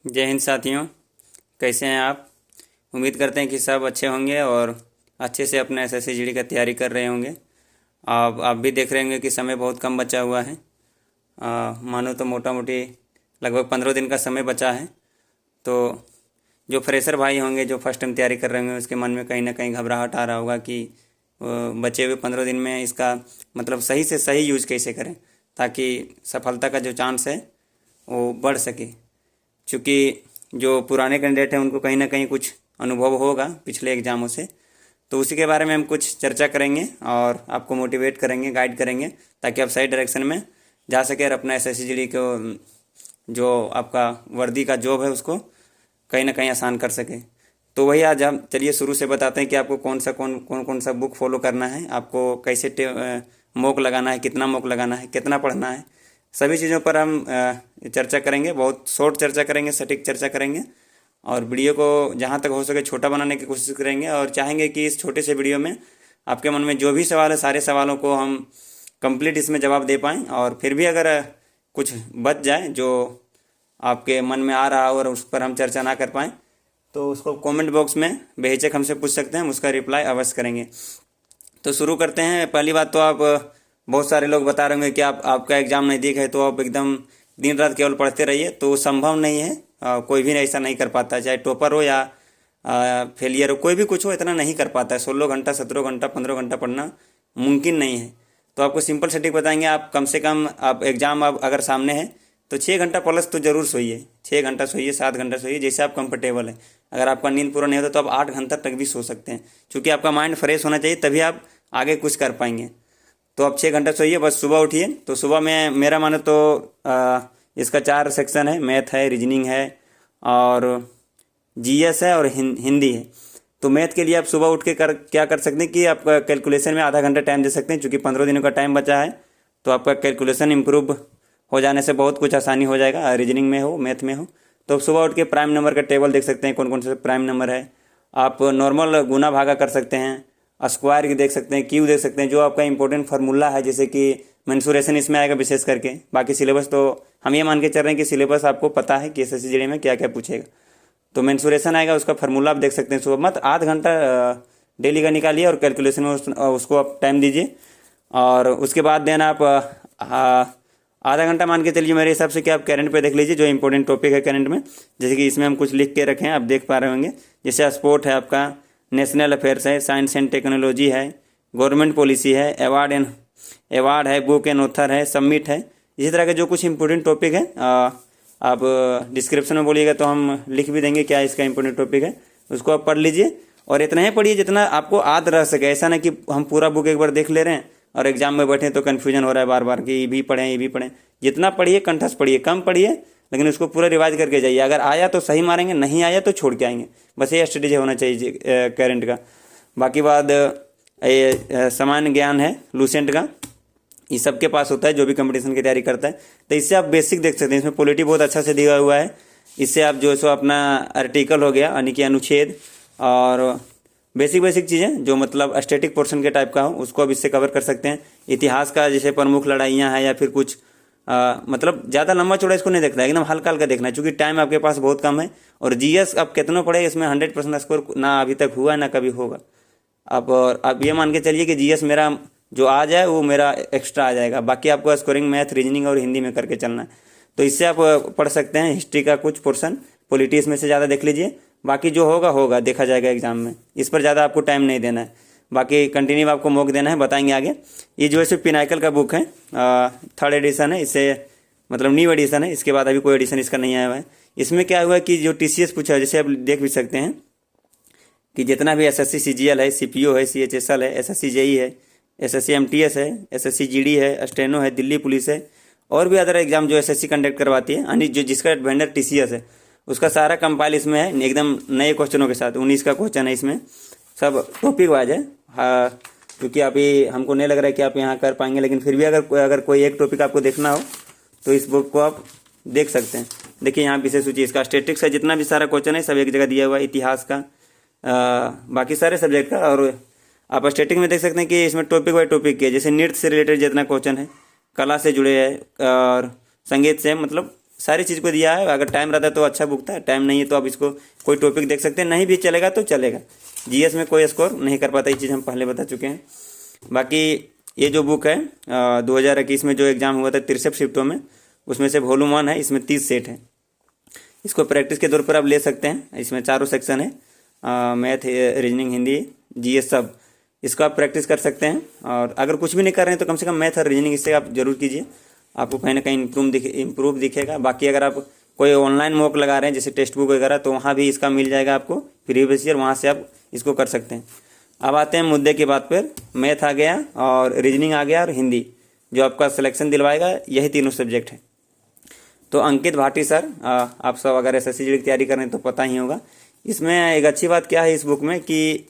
जय हिंद साथियों, कैसे हैं आप। उम्मीद करते हैं कि सब अच्छे होंगे और अच्छे से अपने एसएससी जीडी का तैयारी कर रहे होंगे। आप भी देख रहे होंगे कि समय बहुत कम बचा हुआ है। मानो तो मोटा मोटी लगभग 15 दिन का समय बचा है। तो जो फ्रेशर भाई होंगे, जो फर्स्ट टाइम तैयारी कर रहे होंगे, उसके मन में कहीं ना कहीं घबराहट आ रहा होगा कि बचे हुए 15 दिन में इसका मतलब सही से सही यूज कैसे करें ताकि सफलता का जो चांस है वो बढ़ सके। चूँकि जो पुराने कैंडिडेट हैं उनको कहीं ना कहीं कुछ अनुभव होगा पिछले एग्ज़ामों से, तो उसी के बारे में हम कुछ चर्चा करेंगे और आपको मोटिवेट करेंगे, गाइड करेंगे ताकि आप सही डायरेक्शन में जा सके और अपना एसएससी जीडी को जो आपका वर्दी का जॉब है उसको कहीं ना कहीं आसान कर सके। तो वही आज हम चलिए शुरू से बताते हैं कि आपको कौन सा बुक फॉलो करना है, आपको कैसे मॉक लगाना है, कितना मॉक लगाना है, कितना पढ़ना है, सभी चीज़ों पर हम चर्चा करेंगे। बहुत शॉर्ट चर्चा करेंगे, सटीक चर्चा करेंगे और वीडियो को जहाँ तक हो सके छोटा बनाने की कोशिश करेंगे और चाहेंगे कि इस छोटे से वीडियो में आपके मन में जो भी सवाल है सारे सवालों को हम कंप्लीट इसमें जवाब दे पाएँ। और फिर भी अगर कुछ बच जाए जो आपके मन में आ रहा हो और उस पर हम चर्चा ना कर पाएँ तो उसको कमेंट बॉक्स में बेहिचक हमसे पूछ सकते हैं, हम उसका रिप्लाई अवश्य करेंगे। तो शुरू करते हैं। पहली बात तो आप बहुत सारे लोग बता रहे होंगे कि आपका एग्ज़ाम नज़दीक है तो आप एकदम दिन रात केवल पढ़ते रहिए, तो संभव नहीं है। कोई भी ऐसा नहीं कर पाता, चाहे टॉपर हो या फेलियर हो, कोई भी कुछ हो, इतना नहीं कर पाता है। 16 घंटा, 17 घंटा, 15 घंटा पढ़ना मुमकिन नहीं है। तो आपको सिंपल सटीक बताएंगे, आप कम से कम आप एग्ज़ाम आप अगर सामने है तो 6 घंटा प्लस तो ज़रूर सोइए। 6 घंटा सोइए, 7 घंटा सोइए, जैसे आप कंफर्टेबल है। अगर आपका नींद पूरा नहीं होता तो आप 8 घंटा तक भी सो सकते हैं, क्योंकि आपका माइंड फ्रेश होना चाहिए, तभी आप आगे कुछ कर पाएंगे। तो आप 6 घंटा सोइए, बस सुबह उठिए। तो सुबह में मेरा मानो तो इसका 4 सेक्शन है, मैथ है, रीजनिंग है और जीएस है और हिंदी है। तो मैथ के लिए आप सुबह उठ के क्या कर सकते हैं कि आप कैलकुलेशन में आधा घंटा टाइम दे सकते हैं, क्योंकि 15 दिनों का टाइम बचा है। तो आपका कैलकुलेशन इम्प्रूव हो जाने से बहुत कुछ आसानी हो जाएगा, रीजनिंग में हो, मैथ में हो। तो सुबह उठ के प्राइम नंबर का टेबल देख सकते हैं, कौन कौन से प्राइम नंबर है। आप नॉर्मल गुना भागा कर सकते हैं, स्क्वायर की देख सकते हैं, क्यू देख सकते हैं, जो आपका इंपॉर्टेंट फार्मूला है, जैसे कि मेंसुरेशन इसमें आएगा विशेष करके। बाकी सिलेबस तो हम ये मान के चल रहे हैं कि सिलेबस आपको पता है कि एसएससी जीडी में क्या क्या पूछेगा। तो मेंसुरेशन आएगा, उसका फार्मूला आप देख सकते हैं। सुबह मत आध घंटा डेली का निकालिए और कैलकुलेशन में उसको आप टाइम दीजिए। और उसके बाद देना आप आधा घंटा मान के चलिए मेरे हिसाब से कि आप करंट पे देख लीजिए, जो इंपॉर्टेंट टॉपिक है करंट में। जैसे कि इसमें हम कुछ लिख के रखे हैं, आप देख पा रहे होंगे। जैसे स्पोर्ट है आपका, नेशनल अफेयर्स है, साइंस एंड टेक्नोलॉजी है, गवर्नमेंट पॉलिसी है, अवार्ड है, बुक एंड ऑथर है, सबमिट है। इसी तरह के जो कुछ इंपॉर्टेंट टॉपिक है आप डिस्क्रिप्शन में बोलिएगा तो हम लिख भी देंगे क्या इसका इंपॉर्टेंट टॉपिक है, उसको आप पढ़ लीजिए। और इतना ही पढ़िए जितना आपको याद रह सके। ऐसा ना कि हम पूरा बुक एक बार देख ले रहे हैं और एग्जाम में बैठे तो कन्फ्यूजन हो रहा है बार बार कि ये भी पढ़ें ये भी पढ़ें। जितना पढ़िए कंठस्थ पढ़िए, कम पढ़िए लेकिन उसको पूरा रिवाइज करके जाइए। अगर आया तो सही मारेंगे, नहीं आया तो छोड़ के आएंगे। बस ये स्ट्रेटेजी होना चाहिए करंट का। बाकी बात ये सामान्य ज्ञान है लूसेंट का, ये सबके पास होता है जो भी कंपटीशन की तैयारी करता है। तो इससे आप बेसिक देख सकते हैं, इसमें पॉलिटी बहुत अच्छा से दिया हुआ है। इससे आप जो सो अपना आर्टिकल हो गया यानी कि अनुच्छेद और बेसिक चीज़ें जो मतलब स्टैटिक पोर्शन के टाइप का हो उसको अब इससे कवर कर सकते हैं। इतिहास का जैसे प्रमुख लड़ाइयाँ हैं या फिर कुछ मतलब ज़्यादा लंबा चौड़ा इसको नहीं देखना है, एकदम हल्का हल्का देखना है, क्योंकि टाइम आपके पास बहुत कम है। और जीएस अब कितना पढ़े, इसमें 100% स्कोर ना अभी तक हुआ ना कभी होगा। अब ये मान के चलिए कि जीएस मेरा जो आ जाए वो मेरा एक्स्ट्रा आ जाएगा। बाकी आपको स्कोरिंग मैथ, रीजनिंग और हिंदी में करके चलना है। तो इससे आप पढ़ सकते हैं हिस्ट्री का कुछ पोर्शन, पॉलिटिक्स में से ज़्यादा देख लीजिए। बाकी जो होगा देखा जाएगा एग्जाम में, इस पर ज़्यादा आपको टाइम नहीं देना है। बाकी कंटिन्यू आपको मॉक देना है, बताएंगे आगे। ये जो है पिनाकल का बुक है, 3rd एडिशन है, इससे मतलब न्यू एडिशन है। इसके बाद अभी कोई एडिशन इसका नहीं आया हुआ है। इसमें क्या हुआ कि जो टीसीएस पूछा है, जैसे आप देख भी सकते हैं कि जितना भी एसएससी सीजीएल है, सीपीओ है, सीएचएसएल है, एसएससी जेई है, एसएससी एमटीएस है, एसएससी जीडी है, स्टेनो है, दिल्ली पुलिस है और भी अदर एग्जाम जो एसएससी कंडक्ट करवाती है, यानी जो जिसका वेंडर टीसीएस है, उसका सारा कंपाइल इसमें है एकदम नए क्वेश्चनों के साथ। 19 का क्वेश्चन है इसमें, सब टॉपिक वाइज है। हाँ, क्योंकि अभी हमको नहीं लग रहा है कि आप यहाँ कर पाएंगे, लेकिन फिर भी अगर कोई एक टॉपिक आपको देखना हो तो इस बुक को आप देख सकते हैं। देखिए यहाँ विशेष सूची इसका स्टैटिक्स है, जितना भी सारा क्वेश्चन है सब एक जगह दिया हुआ है, इतिहास का बाकी सारे सब्जेक्ट का। और आप स्टैटिक में देख सकते हैं कि इसमें टॉपिक बाई टॉपिक के, जैसे नृत्य से रिलेटेड जितना क्वेश्चन है, कला से जुड़े है और संगीत से, मतलब सारी चीज़ को दिया है। अगर टाइम रहता है तो अच्छा बुक था, टाइम नहीं है तो आप इसको कोई टॉपिक देख सकते हैं, नहीं भी चलेगा तो चलेगा। जीएस में कोई स्कोर नहीं कर पाता, ये चीज़ हम पहले बता चुके हैं। बाकी ये जो बुक है 2021 में जो एग्ज़ाम हुआ था 63 शिफ्टों में, उसमें से वॉल्यूम 1 है, इसमें 30 सेट है। इसको प्रैक्टिस के तौर पर आप ले सकते हैं। इसमें चारों सेक्शन है, मैथ, रीजनिंग, हिंदी, जीएस सब। इसको आप प्रैक्टिस कर सकते हैं। और अगर कुछ भी नहीं कर रहे हैं तो कम से कम मैथ और रीजनिंग इससे आप जरूर कीजिए, आपको कहीं ना कहीं इम्प्रूव दिखेगा। बाकी अगर आप कोई ऑनलाइन मॉक लगा रहे हैं जैसे टेक्स्ट बुक वगैरह, तो वहाँ भी इसका मिल जाएगा आपको प्रीवियस ईयर, वहाँ से आप इसको कर सकते हैं। अब आते हैं मुद्दे की बात पर। मैथ आ गया और रीजनिंग आ गया और हिंदी, जो आपका सिलेक्शन दिलवाएगा, यही तीनों सब्जेक्ट है। तो अंकित भाटी सर, आप सब अगर SSC जीडी की तैयारी कर रहे हैं तो पता ही होगा। इसमें एक अच्छी बात क्या है इस बुक में कि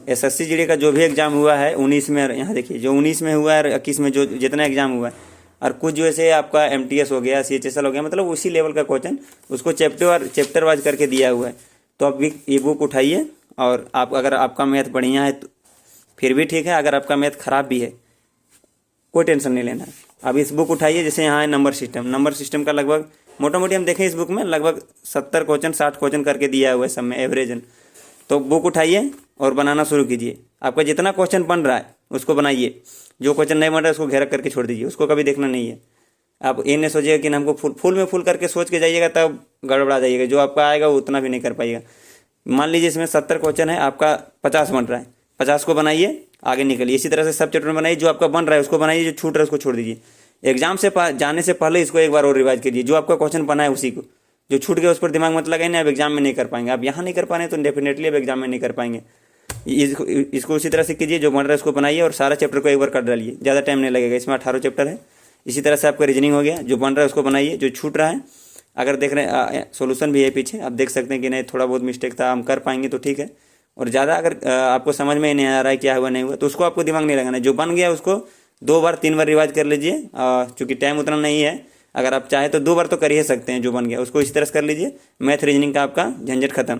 SSC जीडी का जो भी एग्ज़ाम हुआ है 19 में, यहाँ देखिए जो 19 में हुआ है, 21 में जो जितना एग्ज़ाम हुआ है, और कुछ जो ऐसे आपका MTS हो गया, CHSL हो गया, मतलब उसी लेवल का क्वेश्चन उसको चैप्टर वाइज करके दिया हुआ है। तो आप ये बुक उठाइए, और आप अगर आपका मैथ बढ़िया है तो फिर भी ठीक है, अगर आपका मैथ खराब भी है कोई टेंशन नहीं लेना। अब इस बुक उठाइए, जैसे यहाँ है नंबर सिस्टम का लगभग मोटा मोटी हम देखें इस बुक में लगभग 70 क्वेश्चन 60 क्वेश्चन करके दिया हुआ है सब में एवरेजन। तो बुक उठाइए और बनाना शुरू कीजिए। आपका जितना क्वेश्चन बन रहा है उसको बनाइए, जो क्वेश्चन नहीं बन रहा है उसको घेरा करके छोड़ दीजिए, उसको कभी देखना नहीं है। आप ये नहीं सोचिएगा कि हमको फुल में फुल करके सोच के जाइएगा, तब गड़बड़ा जाइएगा, जो आपका आएगा वो उतना भी नहीं कर पाइएगा। मान लीजिए इसमें 70 क्वेश्चन है, आपका 50 बन रहा है, 50 को बनाइए, आगे निकलिए। इसी तरह से सब चैप्टर में बनाइए, जो आपका बन रहा है उसको बनाइए, जो छूट रहा है उसको छोड़ दीजिए। एग्जाम से जाने से पहले इसको एक बार और रिवाइज कीजिए, जो आपका क्वेश्चन बना है उसी को, जो छूट गया उस पर दिमाग मत लगाइए, आप एग्जाम में नहीं कर पाएंगे। आप यहाँ नहीं कर पा रहे हैं तो डेफिनेटली आप एग्जाम में नहीं कर पाएंगे। इसको उसी तरह से कीजिए, जो बन रहा है उसको बनाइए और सारा चैप्टर को एक बार कर डालिए, ज़्यादा टाइम नहीं लगेगा। इसमें 18 चैप्टर है। इसी तरह से आपका रीजनिंग हो गया, जो बन रहा है उसको बनाइए, जो छूट रहा है अगर देख रहे हैं सोल्यूशन भी है पीछे, आप देख सकते हैं कि नहीं थोड़ा बहुत मिस्टेक था, हम कर पाएंगे तो ठीक है। और ज़्यादा अगर आपको समझ में नहीं आ रहा है क्या हुआ नहीं हुआ, तो उसको आपको दिमाग नहीं लगाना है। जो बन गया उसको 2 बार 3 बार रिवाइज कर लीजिए, चूँकि टाइम उतना नहीं है। अगर आप चाहें तो 2 बार तो कर ही सकते हैं, जो बन गया उसको इस तरह से कर लीजिए। मैथ रीजनिंग का आपका झंझट खत्म।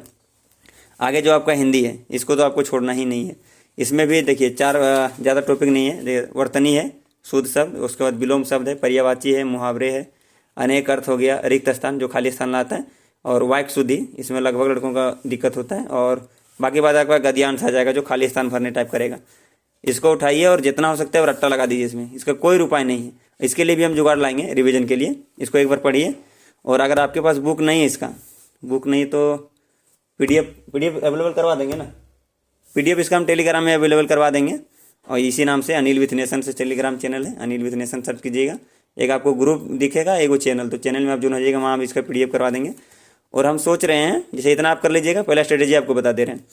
आगे जो आपका हिंदी है, इसको तो आपको छोड़ना ही नहीं है। इसमें भी देखिए 4 ज़्यादा टॉपिक नहीं है। वर्तनी है, शुद्ध शब्द, उसके बाद विलोम शब्द है, पर्यायवाची है, मुहावरे है, अनेक अर्थ हो गया, रिक्त स्थान जो खाली स्थान लाता है, और वाक्य शुद्धि, इसमें लगभग लड़कों का दिक्कत होता है। और बाकी बात आपका गद्यांश आ जाएगा, जो खाली स्थान भरने टाइप करेगा। इसको उठाइए और जितना हो सकता है रट्टा लगा दीजिए इसमें, इसका कोई उपाय नहीं है। इसके लिए भी हम जुगाड़ लाएंगे रिवीजन के लिए। इसको एक बार पढ़िए, और अगर आपके पास बुक नहीं है, इसका बुक नहीं तो पीडीएफ अवेलेबल करवा देंगे ना। पीडीएफ इसका हम टेलीग्राम में अवेलेबल करवा देंगे, और इसी नाम से अनिल विथ नेशन से टेलीग्राम चैनल है, अनिल विथ नेशन सर्च कीजिएगा। एक आपको ग्रुप दिखेगा, एक वो चैनल, तो चैनल में आप जुड़ हो जाइएगा, वहाँ हम इसका पीडीएफ करवा देंगे। और हम सोच रहे हैं जैसे इतना आप कर लीजिएगा, पहला स्ट्रेटेजी आपको बता दे रहे हैं।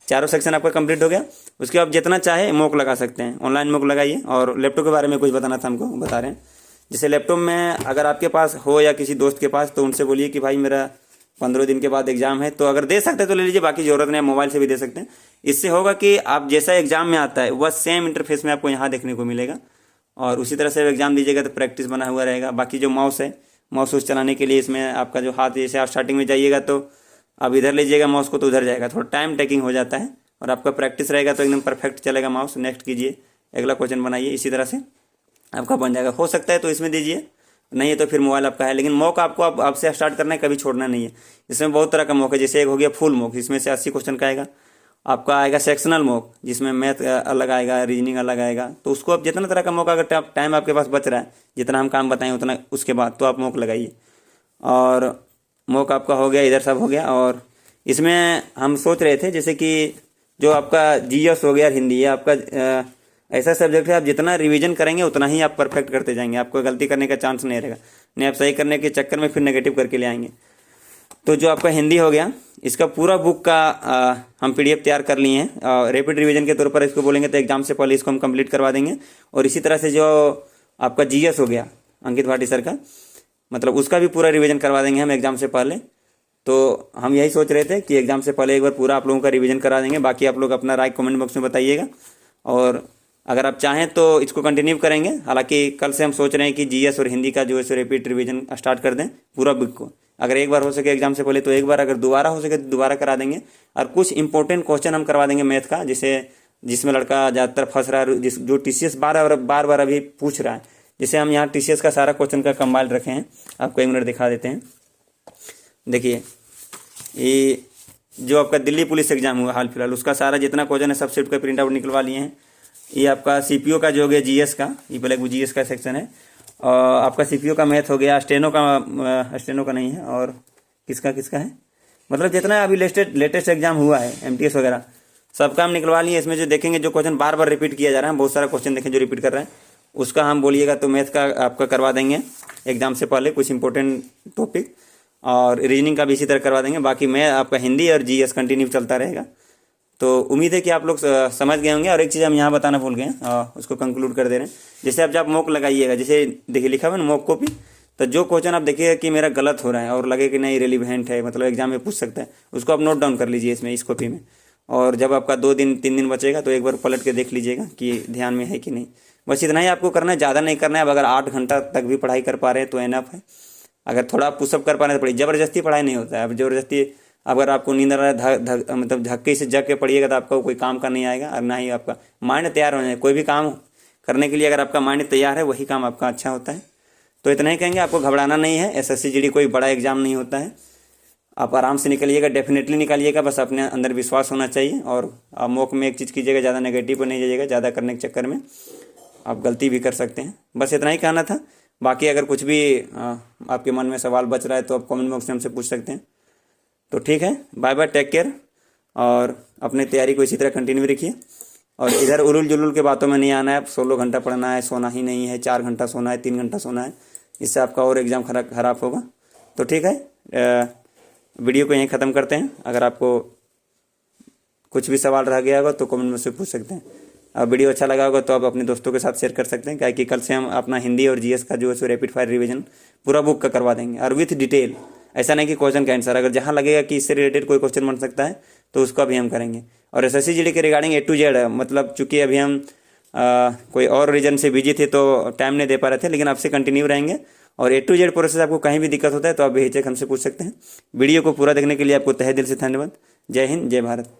चारों सेक्शन आपका कंप्लीट हो गया, उसके बाद जितना चाहे मॉक लगा सकते हैं, ऑनलाइन मॉक लगाइए। और लैपटॉप के बारे में कुछ बताना था हमको, बता रहे हैं। जैसे लैपटॉप में अगर आपके पास हो या किसी दोस्त के पास, तो उनसे बोलिए कि भाई मेरा 15 दिन के बाद एग्जाम है, तो अगर दे सकते हैं तो ले लीजिए, बाकी जरूरत नहीं, मोबाइल से भी दे सकते हैं। इससे होगा कि आप जैसा एग्जाम में आता है वह सेम इंटरफेस में आपको यहाँ देखने को मिलेगा, और उसी तरह से एग्जाम दीजिएगा तो प्रैक्टिस बना हुआ रहेगा। बाकी जो माउस है, माउस चलाने के लिए इसमें आपका जो हाथ, जैसे आप स्टार्टिंग में जाइएगा तो आप इधर लीजिएगा माउस को तो उधर जाएगा, थोड़ा टाइम टेकिंग हो जाता है, और आपका प्रैक्टिस रहेगा तो एकदम परफेक्ट चलेगा माउस। नेक्स्ट कीजिए, अगला क्वेश्चन बनाइए, इसी तरह से आपका बन जाएगा। हो सकता है तो इसमें दीजिए, नहीं है तो फिर मोबाइल आपका है। लेकिन मॉक आपको अब से स्टार्ट करना है, कभी छोड़ना नहीं है। इसमें बहुत तरह का मॉक है, जैसे एक हो गया फुल मॉक, इसमें से 80 क्वेश्चन का आएगा। आपका आएगा सेक्शनल मॉक, जिसमें मैथ अलग आएगा, रीजनिंग अलग आएगा। तो उसको आप जितना तरह का मॉक, अगर टाइम आपके पास बच रहा है, जितना हम काम बताएं उतना, उसके बाद तो आप मॉक लगाइए। और मॉक आपका हो गया, इधर सब हो गया। और इसमें हम सोच रहे थे जैसे कि जो आपका जीएस हो गया, हिंदी है आपका, ऐसा सब्जेक्ट है आप जितना रिवीजन करेंगे उतना ही आप परफेक्ट करते जाएंगे, आपको गलती करने का चांस नहीं रहेगा। नहीं आप सही करने के चक्कर में फिर नेगेटिव करके ले आएंगे। तो जो आपका हिंदी हो गया, इसका पूरा बुक का हम पीडीएफ तैयार कर लिए हैं। रैपिड रिवीजन के तौर पर इसको बोलेंगे तो एग्जाम से पहले इसको हम कंप्लीट करवा देंगे। और इसी तरह से जो आपका जीएस हो गया अंकित भाटी सर का, मतलब उसका भी पूरा रिवीजन करवा देंगे हम एग्जाम से पहले। तो हम यही सोच रहे थे कि एग्जाम से पहले एक बार पूरा आप लोगों का रिवीजन करा देंगे। बाकी आप लोग अपना राय कमेंट बॉक्स में बताइएगा, और अगर आप चाहें तो इसको कंटिन्यू करेंगे। हालांकि कल से हम सोच रहे हैं कि जीएस और हिंदी का जो है सो रिपीट रिवीजन स्टार्ट कर दें पूरा बुक को। अगर एक बार हो सके एग्जाम से पहले तो एक बार, अगर दोबारा हो सके तो दोबारा करा देंगे। और कुछ इंपॉर्टेंट क्वेश्चन हम करवा देंगे मैथ का, जिसमें लड़का ज़्यादातर फंस रहा है, जो टीसीएस बार बार अभी पूछ रहा है, जैसे हम यहाँ TCS का सारा क्वेश्चन का कंपाइल रखे हैं, आपको 1 मिनट दिखा देते हैं। देखिए ये जो आपका दिल्ली पुलिस एग्जाम हुआ हाल फिलहाल, उसका सारा जितना क्वेश्चन है सब शिफ्ट का प्रिंट आउट निकलवा लिए हैं। ये आपका CPO का जो हो गया GS का, ये पहले वो GS का सेक्शन है, और आपका CPO का मैथ हो गया, स्टेनो का नहीं है, और किसका है, मतलब जितना अभी लेटेस्ट एग्जाम हुआ है MTS वगैरह सब काम निकलवा लिए। इसमें जो देखेंगे जो क्वेश्चन बार बार रिपीट किया जा रहा है, बहुत सारा क्वेश्चन देखें जो रिपीट कर रहे हैं, उसका हम बोलिएगा तो मैथ का आपका करवा देंगे एग्जाम से पहले कुछ इंपॉर्टेंट टॉपिक, और रीजनिंग का भी इसी तरह करवा देंगे। बाकी मैं आपका हिंदी और GS कंटिन्यू चलता रहेगा। तो उम्मीद है कि आप लोग समझ गए होंगे। और एक चीज़ हम यहाँ बताना भूल गए हैं, उसको कंक्लूड कर दे रहे हैं। जैसे आप जब मॉक लगाइएगा, जैसे देखिए लिखा हुआ ना मॉक कॉपी, तो जो क्वेश्चन आप देखिएगा कि मेरा गलत हो रहा है और लगे कि नहीं रिलीवेंट है, मतलब एग्जाम में पूछ सकता है, उसको आप नोट डाउन कर लीजिए इसमें, इस कॉपी में। और जब आपका 2-3 दिन बचेगा तो एक बार पलट के देख लीजिएगा कि ध्यान में है कि नहीं। बस इतना ही आपको करना है, ज़्यादा नहीं करना है। अब अगर 8 घंटा तक भी पढ़ाई कर पा रहे हैं तो एनफ है। अगर थोड़ा पुशअप कर पा रहे हैं तो पढ़िए, ज़बरदस्ती पढ़ाई नहीं होता है। अब ज़बरदस्ती अगर आपको नींद आ रहा है मतलब झक्के से जग के पढ़िएगा तो आपका कोई काम का नहीं आएगा, और ना ही आपका माइंड तैयार होना है। कोई भी काम करने के लिए अगर आपका माइंड तैयार है वही काम आपका अच्छा होता है। तो इतना ही कहेंगे, आपको घबराना नहीं है। SSC GD कोई बड़ा एग्जाम नहीं होता है, आप आराम से निकलिएगा, डेफिनेटली निकालिएगा। बस अपने अंदर विश्वास होना चाहिए। और आप मॉक में एक चीज़ कीजिएगा, ज़्यादा नेगेटिव पर नहीं जाइएगा, ज़्यादा करने के चक्कर में आप गलती भी कर सकते हैं। बस इतना ही कहना था। बाकी अगर कुछ भी आपके मन में सवाल बच रहा है तो आप कमेंट बॉक्स में हमसे पूछ सकते हैं। तो ठीक है, बाय बाय, टेक केयर, और अपनी तैयारी को इसी तरह कंटिन्यू रखिए। और इधर उलूल जुलूल के बातों में नहीं आना है। 16 घंटा पढ़ना है, सोना ही नहीं है, 4 घंटा सोना है, 3 घंटा सोना है, इससे आपका और एग्ज़ाम खराब होगा। तो ठीक है, वीडियो को यहीं ख़त्म करते हैं। अगर आपको कुछ भी सवाल रह गया होगा तो कमेंट में से पूछ सकते हैं। अब वीडियो अच्छा लगा होगा तो आप अपने दोस्तों के साथ शेयर कर सकते हैं, क्या कि कल से हम अपना हिंदी और GS का जो है रैपिड फायर रिवीजन पूरा बुक का करवा देंगे, और विथ डिटेल। ऐसा नहीं कि क्वेश्चन का आंसर, अगर जहाँ लगेगा कि इससे रिलेटेड कोई क्वेश्चन बन सकता है तो उसका भी हम करेंगे। और SSC GD के रिगार्डिंग A to Z है, मतलब चूँकि अभी हम कोई और रीजन से बिजी थे तो टाइम नहीं दे पा रहे थे, लेकिन आपसे कंटिन्यू रहेंगे। और A to Z प्रोसेस आपको कहीं भी दिक्कत होता है तो आप बेहिचक हमसे पूछ सकते हैं। वीडियो को पूरा देखने के लिए आपको तहे दिल से धन्यवाद। जय हिंद, जय भारत।